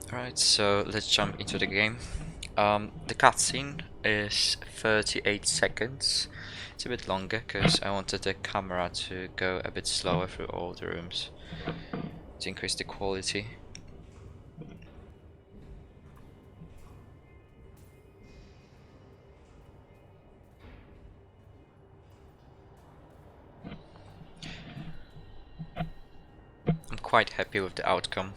Alright, so let's jump into the game. The cutscene is 38 seconds. It's a bit longer because I wanted the camera to go a bit slower through all the rooms to increase the quality. I'm quite happy with the outcome.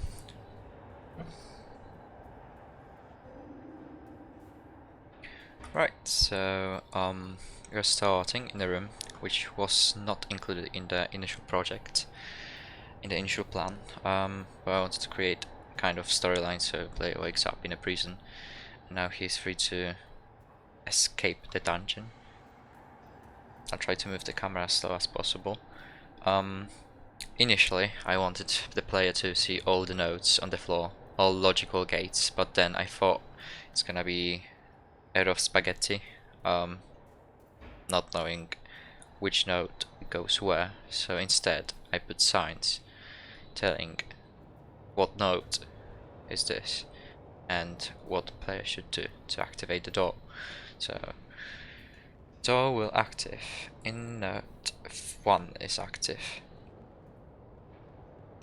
Right, so we're starting in a room which was not included in the initial project, in the initial plan. But I wanted to create kind of storyline so the player wakes up in a prison and now he's free to escape the dungeon. I'll try to move the camera as slow as possible. Initially I wanted the player to see all the nodes on the floor, all logical gates, but then I thought it's gonna be out of spaghetti, not knowing which node goes where, so instead I put signs telling what node is this and what the player should do to activate the door. So door will active in node 1 is active,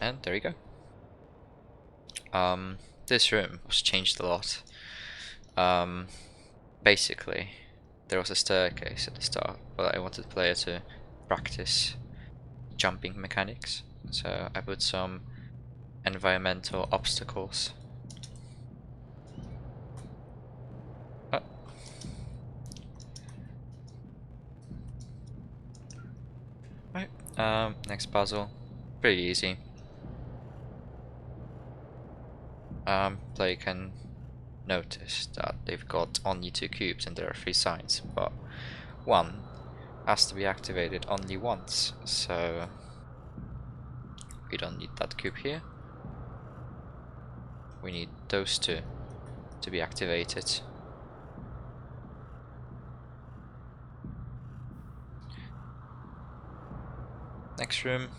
and there you go. This room was changed a lot. Basically there was a staircase at the start, but I wanted the player to practice jumping mechanics, so I put some environmental obstacles. Oh. Right, next puzzle, pretty easy. Player can notice that they've got only 2 cubes and there are 3 signs, but one has to be activated only once, so we don't need that cube here. We need those 2 to be activated. Next room,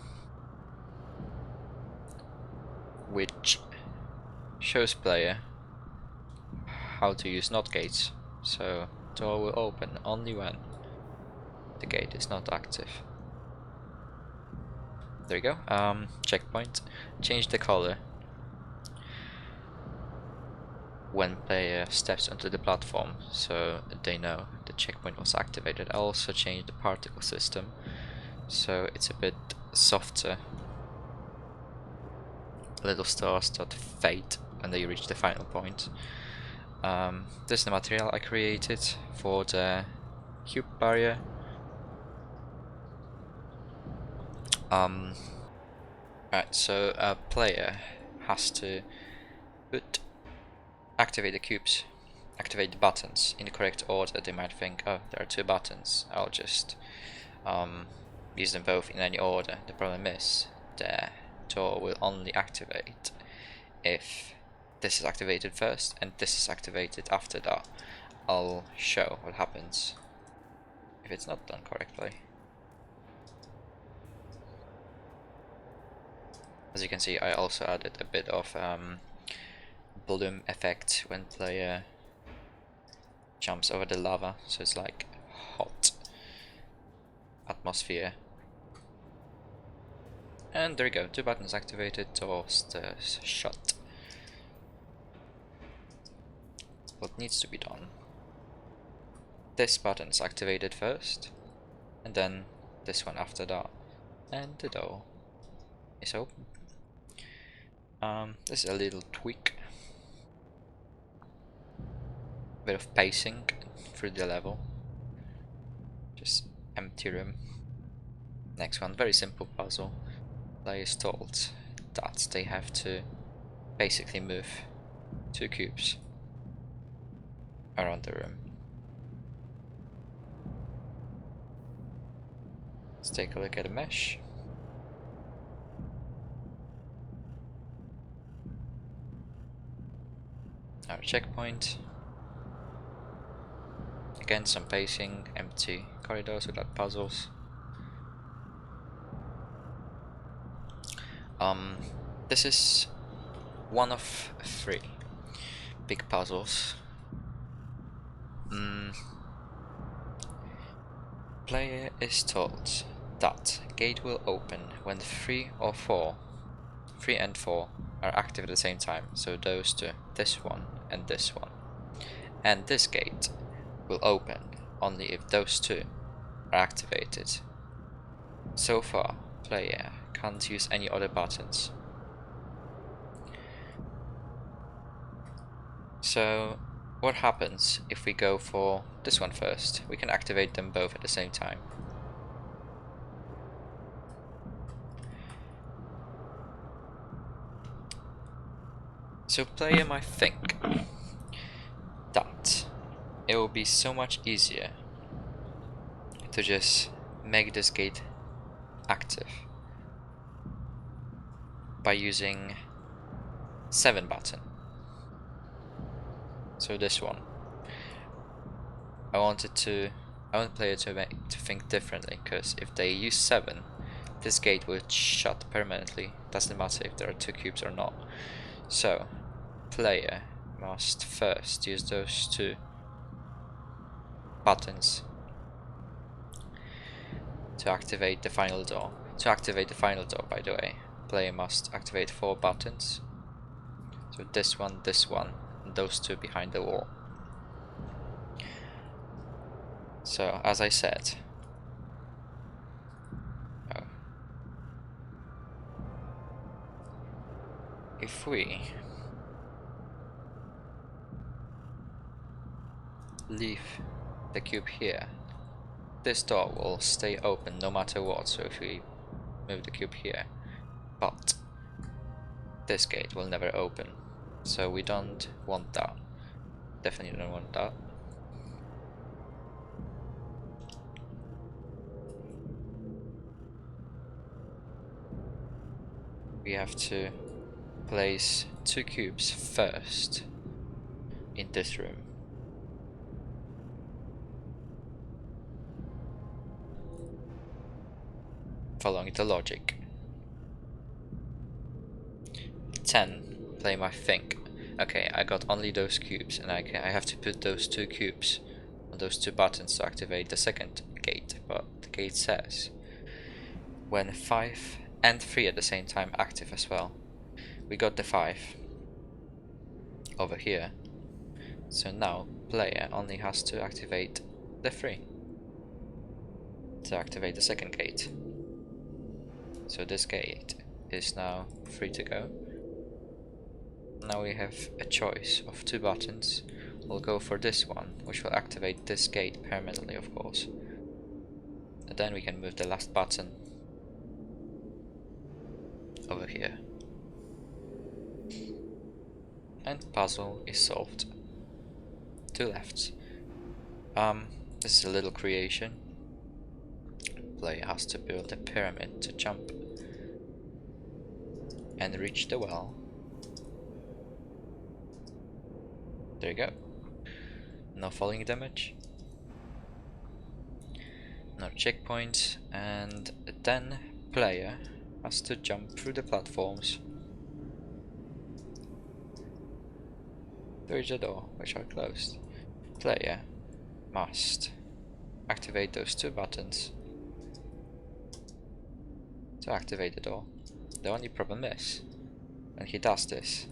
which shows player how to use NOT gates, so door will open only when the gate is not active. There you go. Checkpoint. Change the color when player steps onto the platform, so they know the checkpoint was activated. I also changed the particle system, so it's a bit softer. Little stars that fade when they reach the final point. This is the material I created for the cube barrier. Right, so a player has to activate the cubes, activate the buttons in the correct order. They might think, oh, there are 2 buttons, I'll just use them both in any order. The problem is the door will only activate if this is activated first and this is activated after that. I'll show what happens if it's not done correctly. As you can see, I also added a bit of bloom effect when player jumps over the lava, so it's like hot atmosphere. And there you go, 2 buttons activated, doors shut. What needs to be done? This button is activated first, and then this one after that, and the door is open. This is a little tweak, bit of pacing through the level, just empty room. Next one, very simple puzzle. Player is told that they have to basically move 2 cubes around the room. Let's take a look at the mesh. Our checkpoint. Again, some pacing, empty corridors without puzzles. This is one of 3 big puzzles. Player is told that gate will open when 3 or 4, 3 and 4 are active at the same time. So those two, this one and this one. And this gate will open only if those two are activated. So far, player can't use any other buttons. So what happens if we go for this one first? We can activate them both at the same time. So player might think that it will be so much easier to just make this gate active by using 7 button. So this one. I want player to think differently, because if they use 7, this gate will shut permanently. Doesn't matter if there are 2 cubes or not. So player must first use those 2 buttons to activate the final door. To activate the final door, by the way, player must activate 4 buttons. So this one, and those 2 behind the wall. So as I said, if we leave the cube here, this door will stay open no matter what. So if we move the cube here, but this gate will never open, so we don't want that. Definitely don't want that. We have to place 2 cubes first in this room. Following the logic. 10, play my think. Okay, I got only those cubes, and I have to put those 2 cubes on those 2 buttons to activate the second gate, but the gate says when 5 and 3 at the same time active as well. We got the 5 over here, so now player only has to activate the 3 to activate the second gate. So this gate is now free to go. Now we have a choice of 2 buttons. We'll go for this one, which will activate this gate permanently, of course. And then we can move the last button over here. And puzzle is solved. 2 lefts. This is a little creation. Player has to build a pyramid to jump and reach the well. There you go. No falling damage. No checkpoints, and then player has to jump through the platforms to reach the door, which are closed. Player must activate those 2 buttons to activate the door. The only problem is, when he does this,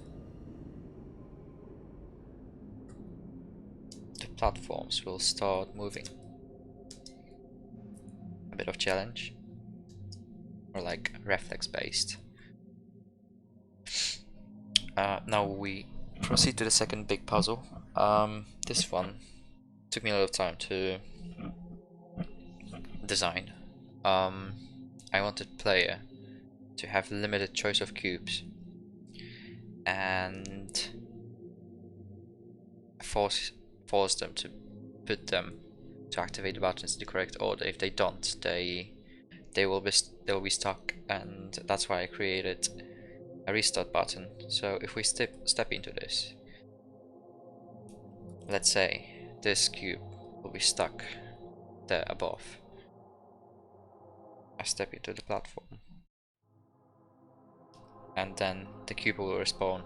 the platforms will start moving. A bit of challenge, or like reflex based. Now we proceed to the second big puzzle. This one took me a lot of time to design. I wanted player to have limited choice of cubes and force them to put them to activate the buttons in the correct order. If they don't, they will be stuck, and that's why I created a restart button. So if we step into this, let's say this cube will be stuck there above. I step into the platform, and then the cube will respawn.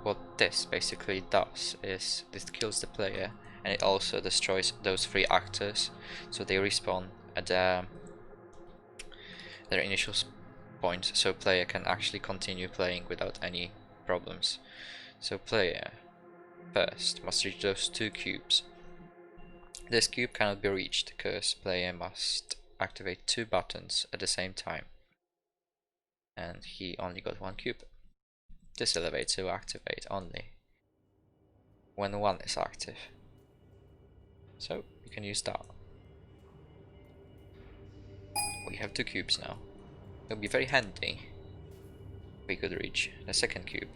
What this basically does is this kills the player, and it also destroys those 3 actors, so they respawn at their initial point, so player can actually continue playing without any problems. So player first must reach those 2 cubes. This cube cannot be reached because player must activate 2 buttons at the same time, and he only got 1 cube. This elevator will activate only when 1 is active, so you can use that. We have 2 cubes now. It would be very handy if we could reach the 2nd cube.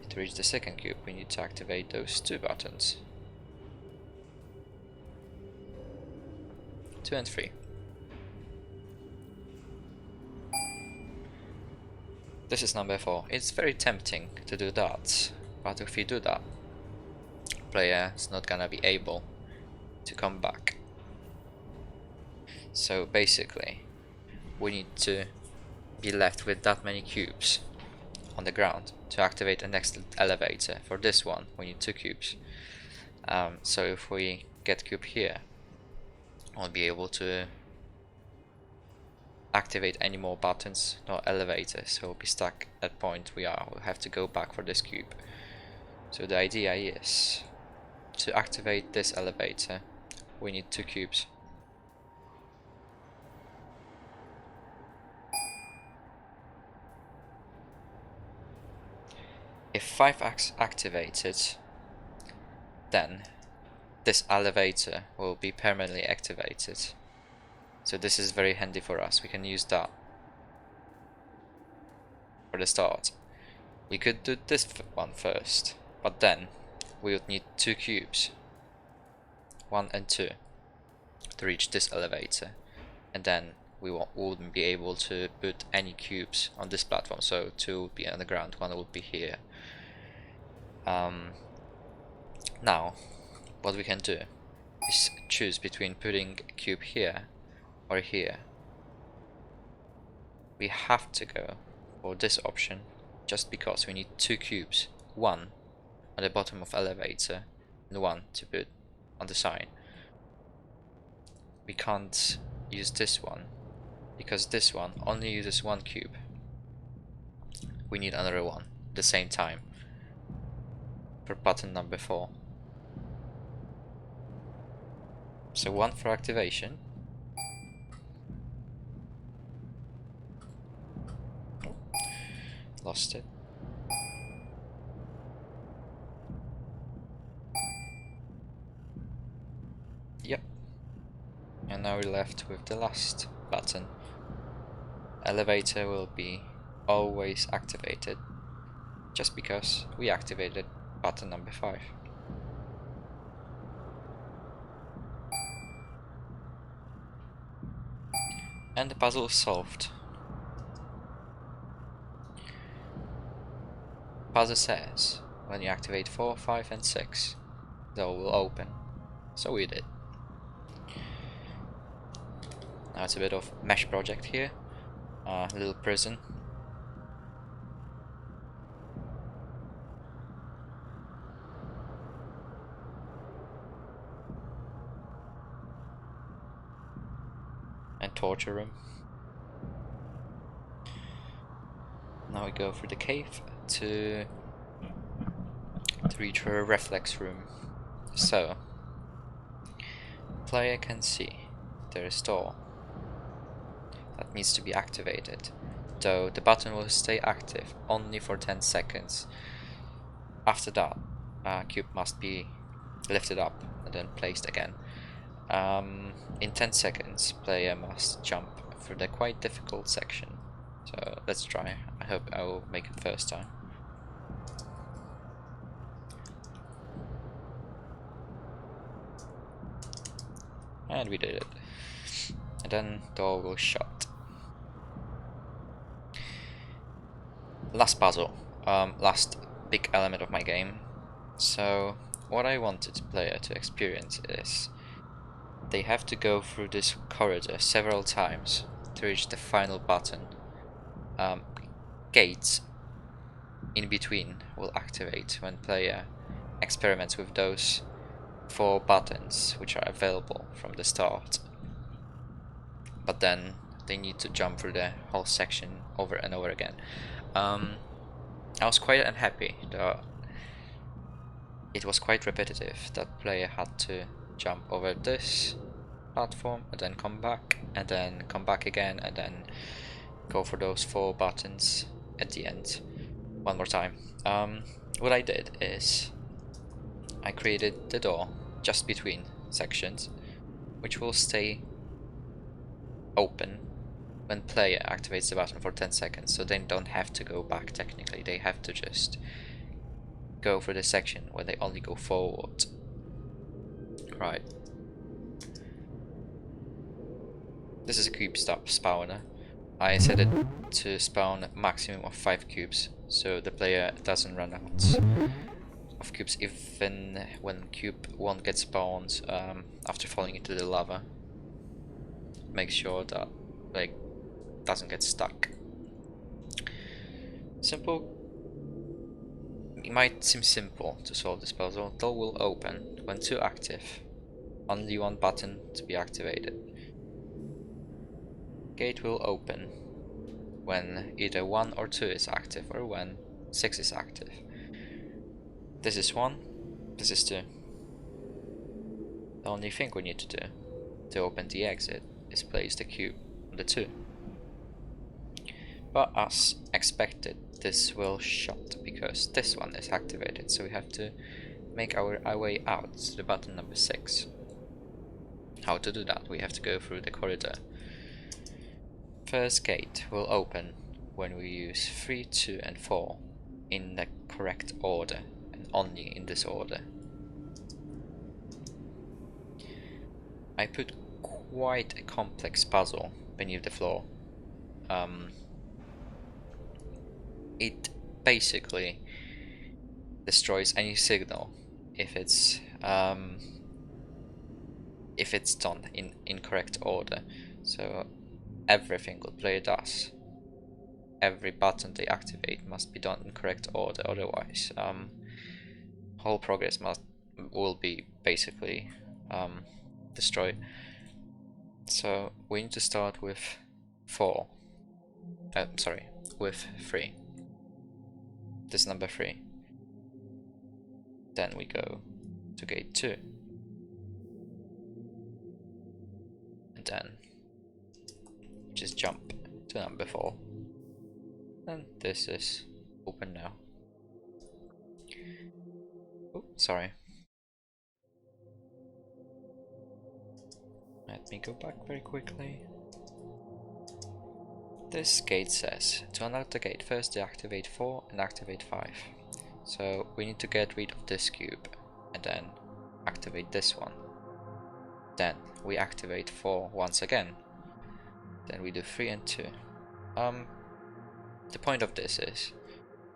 To reach the 2nd cube, we need to activate those 2 buttons. 2 and 3. This is number 4. It's very tempting to do that, but if we do that, player is not gonna be able to come back. So basically, we need to be left with that many cubes on the ground to activate the next elevator. For this one, we need 2 cubes. So if we get cube here, we'll be able to activate any more buttons, no elevators, so we'll be stuck at point we are. We'll have to go back for this cube. So the idea is to activate this elevator, we need 2 cubes. If 5 activated, then this elevator will be permanently activated. So this is very handy for us. We can use that for the start. We could do this one first, but then we would need 2 cubes, 1 and 2, to reach this elevator, and then we wouldn't be able to put any cubes on this platform. So 2 would be on the ground, 1 would be here. Now, what we can do is choose between putting a cube here or here. We have to go for this option just because we need 2 cubes, 1 on the bottom of elevator and 1 to put on the side. We can't use this one because this one only uses 1 cube. We need another one at the same time for button number 4. So 1 for activation. Oh, lost it. Yep. And now we're left with the last button. Elevator will be always activated just because we activated button number 5. And the puzzle is solved. Puzzle says when you activate 4, 5 and 6, the door will open. So we did. Now it's a bit of mesh project here. Little prison. And torture room. Now we go through the cave to reach her reflex room. So player can see there is door that needs to be activated, though the button will stay active only for 10 seconds. After that, cube must be lifted up and then placed again. In 10 seconds, player must jump through the quite difficult section. So let's try. I hope I will make it first time. And we did it. And then door will shut. Last puzzle. Last big element of my game. So what I wanted the player to experience is they have to go through this corridor several times to reach the final button. gates in between will activate when player experiments with those 4 buttons which are available from the start. But then they need to jump through the whole section over and over again. I was quite unhappy that it was quite repetitive. That player had to jump over this platform and then come back and then come back again and then go for those 4 buttons at the end one more time. What I did is I created the door just between sections, which will stay open when player activates the button for 10 seconds, so they don't have to go back technically, they have to just go for the section where they only go forward. Right. This is a cube spawner. I set it to spawn a maximum of 5 cubes, so the player doesn't run out of cubes even when cube 1 gets spawned after falling into the lava. Make sure that like doesn't get stuck. Simple. It might seem simple to solve this puzzle. Door will open when 2 active. Only 1 button to be activated. Gate will open when either 1 or 2 is active, or when 6 is active. This is 1, this is 2. The only thing we need to do to open the exit is place the cube on the 2. But as expected, this will shut because this one is activated, so we have to make our way out to the button number 6. How to do that? We have to go through the corridor. First gate will open when we use 3, 2 and 4 in the correct order, and only in this order. I put quite a complex puzzle beneath the floor. It basically destroys any signal if it's done in incorrect order. So everything the player does, every button they activate must be done in correct order, otherwise whole progress will be basically destroyed. So we need to start with 4. With 3. This number 3. Then we go to gate 2. And then just jump to number 4. And this is open now. Oh, sorry. Let me go back very quickly. This gate says, to unlock the gate, first deactivate 4 and activate 5. So we need to get rid of this cube and then activate this one. Then we activate 4 once again. Then we do 3 and 2. The point of this is,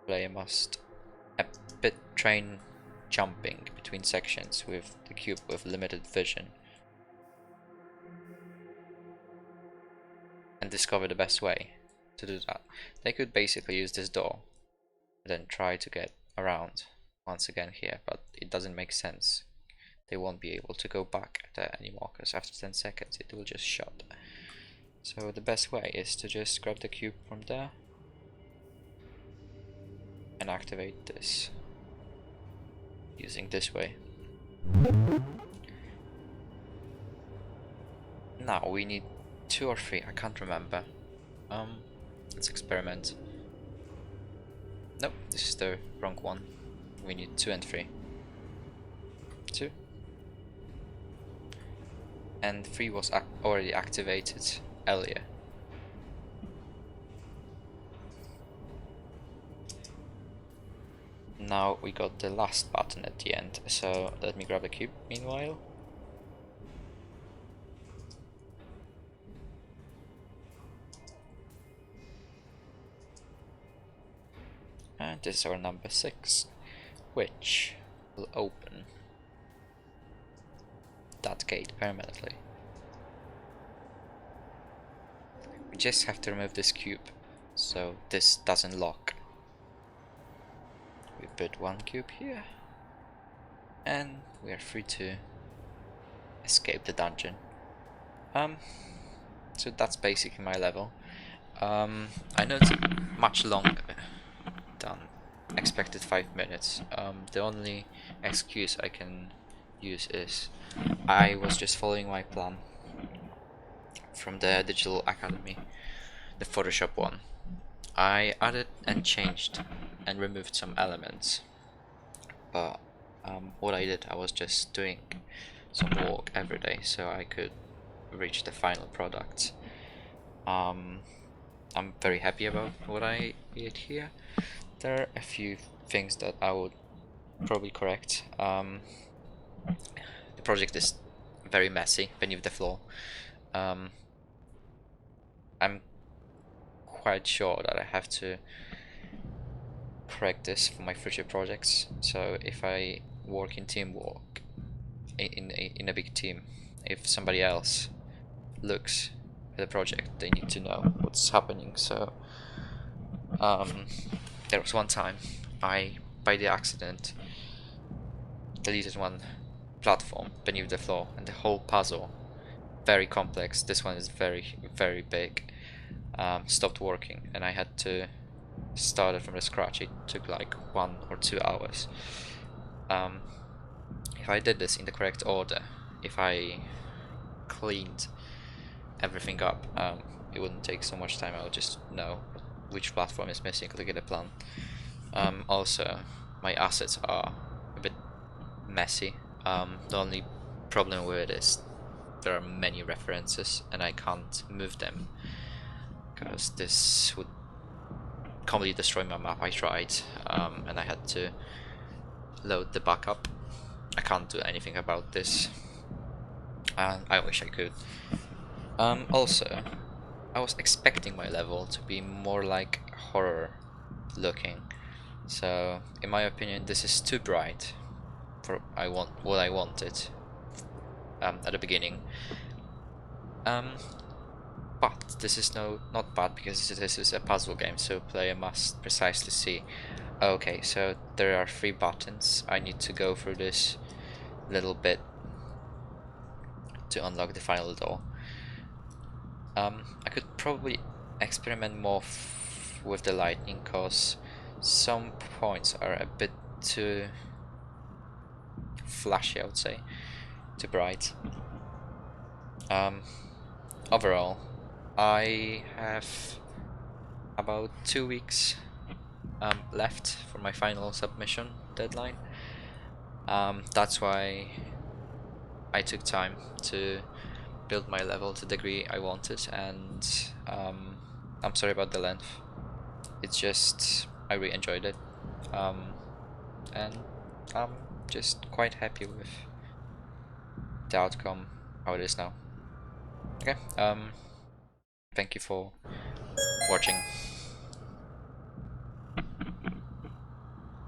player must a bit train jumping between sections with the cube with limited vision, and discover the best way to do that. They could basically use this door and then try to get around once again here, but it doesn't make sense. They won't be able to go back there anymore because after 10 seconds it will just shut. So the best way is to just grab the cube from there and activate this using this way. Now we need 2 or 3, I can't remember. Let's experiment. Nope, this is the wrong one. We need 2 and 3. 2. And 3 was already activated earlier. Now we got the last button at the end, so let me grab a cube meanwhile. And this is our number 6, which will open that gate permanently. We just have to remove this cube so this doesn't lock. We put one cube here, and we are free to escape the dungeon. So that's basically my level. I know it's much longer than expected 5 minutes. The only excuse I can use is I was just following my plan from the Digital Academy, the Photoshop one. I added and changed and removed some elements, but what I did, I was just doing some work every day so I could reach the final product. I'm very happy about what I did here. There are a few things that I would probably correct. The project is very messy beneath the floor. I'm quite sure that I have to correct this for my future projects. So if I work in teamwork, in a big team, if somebody else looks at the project, they need to know what's happening. So there was one time I, by the accident, deleted one platform beneath the floor, and the whole puzzle, very complex, this one is very big, stopped working, and I had to start it from the scratch. It took like 1 or 2 hours. If I did this in the correct order, if I cleaned everything up, it wouldn't take so much time. I would just know which platform is missing, look at the plan. Also, my assets are a bit messy. The only problem with it is there are many references and I can't move them because this would completely destroy my map. I tried, and I had to load the backup. I can't do anything about this, and I wish I could. Also, I was expecting my level to be more like horror looking, so in my opinion this is too bright for what I wanted at the beginning. But this is not bad, because this is a puzzle game, so player must precisely see, okay, so there are 3 buttons, I need to go through this little bit to unlock the final door. I could probably experiment more with the lighting, cause some points are a bit too flashy, I would say, too bright. Overall, I have about 2 weeks left for my final submission deadline. That's why I took time to build my level to the degree I wanted, and I'm sorry about the length. It's just I really enjoyed it, and I'm just quite happy with the outcome, how it is now. Okay, thank you for watching.